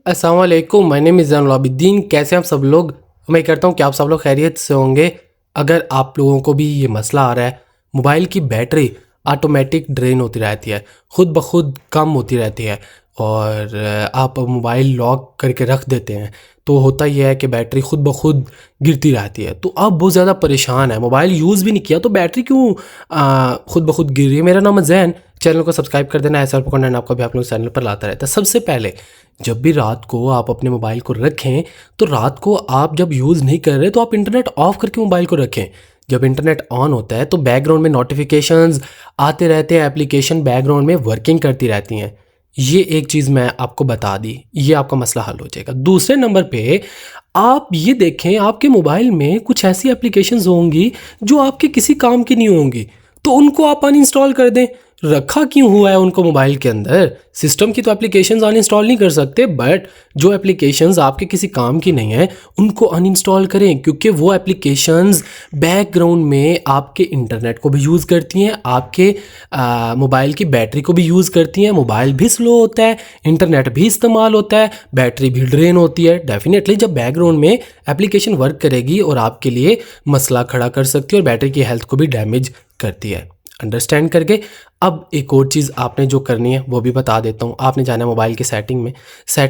अस्सलाम वालेकुम, my name is Zainul Abidin. कैसे हैं आप सब लोग? उम्मीद करता हूँ कि आप सब लोग खैरियत से होंगे। अगर आप लोगों को भी ये मसला आ रहा है, मोबाइल की बैटरी ऑटोमेटिक ड्रेन होती रहती है, ख़ुद ब खुद कम होती रहती है और आप मोबाइल लॉक करके रख देते हैं तो होता यह है कि बैटरी ख़ुद ब खुद गिरती रहती है। तो आप बहुत ज़्यादा परेशान है, मोबाइल यूज़ भी नहीं किया तो बैटरी क्यों ख़ुद ब खुद गिर रही है। मेरा नाम है ज़ैन, चैनल को सब्सक्राइब कर देना, ऐसा कंटेंट आपको भी आप लोग चैनल पर लाता रहता है। सबसे पहले जब भी रात को आप अपने मोबाइल को रखें तो रात को आप जब यूज़ नहीं कर रहे तो आप इंटरनेट ऑफ़ करके मोबाइल को रखें। जब इंटरनेट ऑन होता है तो बैकग्राउंड में नोटिफिकेशंस आते रहते हैं, एप्लीकेशन बैकग्राउंड में वर्किंग करती रहती हैं। ये एक चीज़ मैं आपको बता दी, ये आपका मसला हल हो जाएगा। दूसरे नंबर पे आप ये देखें, आपके मोबाइल में कुछ ऐसी एप्लीकेशंस होंगी जो आपके किसी काम की नहीं होंगी, तो उनको आप अनइंस्टॉल कर दें। रखा क्यों हुआ है उनको मोबाइल के अंदर? सिस्टम की तो एप्लीकेशंस अनइंस्टॉल नहीं कर सकते, बट जो एप्लीकेशंस आपके किसी काम की नहीं है उनको अनइंस्टॉल करें, क्योंकि वो एप्लीकेशंस बैकग्राउंड में आपके इंटरनेट को भी यूज़ करती हैं, आपके मोबाइल की बैटरी को भी यूज़ करती हैं। मोबाइल भी स्लो होता है, इंटरनेट भी इस्तेमाल होता है, बैटरी भी ड्रेन होती है। डेफिनेटली जब बैकग्राउंड में एप्लीकेशन वर्क करेगी और आपके लिए मसला खड़ा कर सकती है और बैटरी की हेल्थ को भी डैमेज करती है। अंडरस्टैंड करके अब एक और चीज़ आपने जो करनी है वो भी बता देता हूँ। आपने जाना है मोबाइल की सेटिंग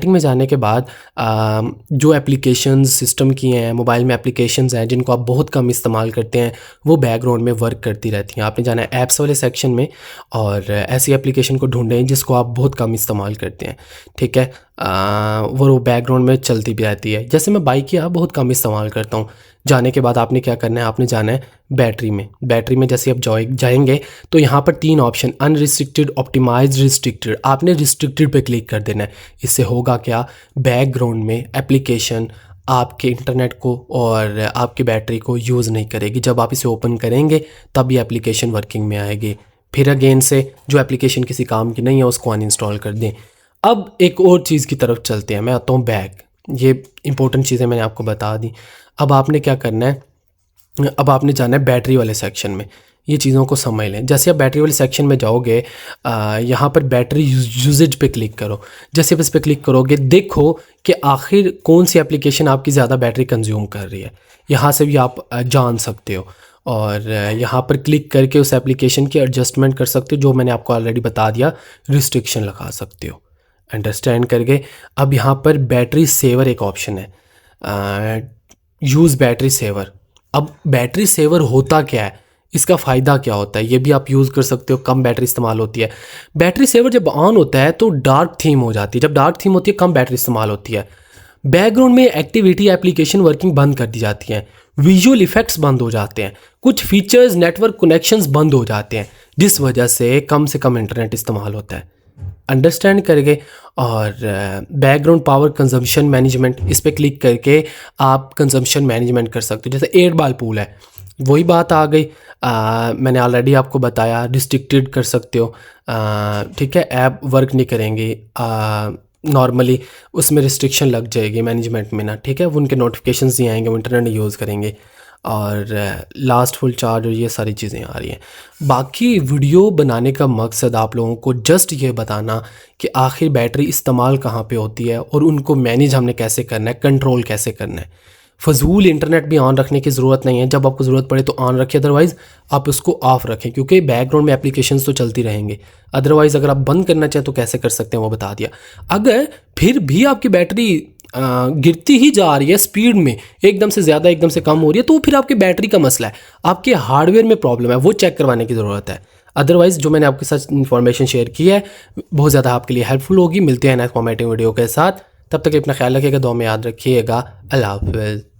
में जाने के बाद जो एप्लीकेशंस सिस्टम की हैं, मोबाइल में एप्लीकेशंस हैं जिनको आप बहुत कम इस्तेमाल करते हैं, वो बैकग्राउंड में वर्क करती रहती हैं। आपने जाना है ऐप्स वाले सेक्शन में और ऐसी एप्लीकेशन को ढूंढें जिसको आप बहुत कम इस्तेमाल करते हैं, ठीक है। वो बैकग्राउंड में चलती भी रहती है। जैसे मैं बाइक की बहुत कम इस्तेमाल करता हूँ। जाने के बाद आपने क्या करना है, आपने जाना है बैटरी में जैसे आप जाएंगे तो यहाँ पर 3 ऑप्शन, अनरिस्ट्रिक्टेड, ऑप्टिमाइज्ड, रिस्ट्रिक्टेड। आपने रिस्ट्रिक्टेड पे क्लिक कर देना है। इससे होगा क्या, बैकग्राउंड में एप्लीकेशन आपके इंटरनेट को और आपकी बैटरी को यूज़ नहीं करेगी। जब आप इसे ओपन करेंगे तब ये एप्लीकेशन वर्किंग में आएगी। फिर अगेन से जो एप्लीकेशन किसी काम की नहीं है उसको अनइंस्टॉल कर दें। अब एक और चीज़ की तरफ चलते हैं, मैं आता हूँ बैक। ये इंपॉर्टेंट चीज़ें मैंने आपको बता दी। अब आपने क्या करना है, अब आपने जाना है बैटरी वाले सेक्शन में। ये चीज़ों को समझ लें। जैसे आप बैटरी वाले सेक्शन में जाओगे, यहाँ पर बैटरी यूजेज पे क्लिक करो। जैसे आप इस पर क्लिक करोगे, देखो कि आखिर कौन सी एप्लीकेशन आपकी ज़्यादा बैटरी कंज्यूम कर रही है। यहाँ से भी आप जान सकते हो और यहाँ पर क्लिक करके उस एप्लीकेशन की एडजस्टमेंट कर सकते हो, जो मैंने आपको ऑलरेडी बता दिया, रिस्ट्रिक्शन लगा सकते हो। अंडरस्टैंड करके अब यहाँ पर बैटरी सेवर एक ऑप्शन है, यूज़ बैटरी सेवर। अब बैटरी सेवर होता क्या है, इसका फ़ायदा क्या होता है, ये भी आप यूज़ कर सकते हो। कम बैटरी इस्तेमाल होती है। बैटरी सेवर जब ऑन होता है तो डार्क थीम हो जाती है। जब डार्क थीम होती है कम बैटरी इस्तेमाल होती है। बैकग्राउंड में एक्टिविटी, एप्लीकेशन वर्किंग बंद कर दी जाती हैं, विजुअल इफ़ेक्ट्स बंद हो जाते हैं, कुछ फीचर्स, नेटवर्क कनेक्शंस बंद हो जाते हैं, जिस वजह से कम इंटरनेट इस्तेमाल होता है। अंडरस्टैंड करके और बैकग्राउंड पावर कंजम्पशन मैनेजमेंट, इस पर क्लिक करके आप कंजम्पशन मैनेजमेंट कर सकते हो। जैसे 8 बॉल पूल है, वही बात आ गई। मैंने ऑलरेडी आपको बताया, रिस्ट्रिक्टेड कर सकते हो, ठीक है। ऐप वर्क नहीं करेंगे नॉर्मली, उसमें रिस्ट्रिक्शन लग जाएगी मैनेजमेंट में ना, ठीक है। वो उनके नोटिफिकेशंस नहीं आएंगे, वो इंटरनेट नहीं यूज़ करेंगे और लास्ट फुल चार्ज और ये सारी चीज़ें आ रही हैं। बाकी वीडियो बनाने का मकसद आप लोगों को जस्ट ये बताना कि आखिर बैटरी इस्तेमाल कहाँ पे होती है और उनको मैनेज हमने कैसे करना है, कंट्रोल कैसे करना है। फजूल इंटरनेट भी ऑन रखने की ज़रूरत नहीं है। जब आपको ज़रूरत पड़े तो ऑन रखें, अदरवाइज़ आप उसको ऑफ़ रखें, क्योंकि बैकग्राउंड में एप्लीकेशंस तो चलती रहेंगे। अदरवाइज़ अगर आप बंद करना चाहें तो कैसे कर सकते हैं वो बता दिया। अगर फिर भी आपकी बैटरी गिरती ही जा रही है स्पीड में, एकदम से ज़्यादा एकदम से कम हो रही है, तो फिर आपकी बैटरी का मसला है, आपके हार्डवेयर में प्रॉब्लम है, वो चेक करवाने की ज़रूरत है। अदरवाइज़ जो मैंने आपके साथ इन्फॉर्मेशन शेयर की है बहुत ज़्यादा आपके लिए हेल्पफुल होगी। मिलते हैं नेक्स्ट फॉर्मेटिंग वीडियो के साथ, तब तक अपना ख्याल रखिएगा, दुआ में याद रखिएगा। अल्लाह हाफ़िज़।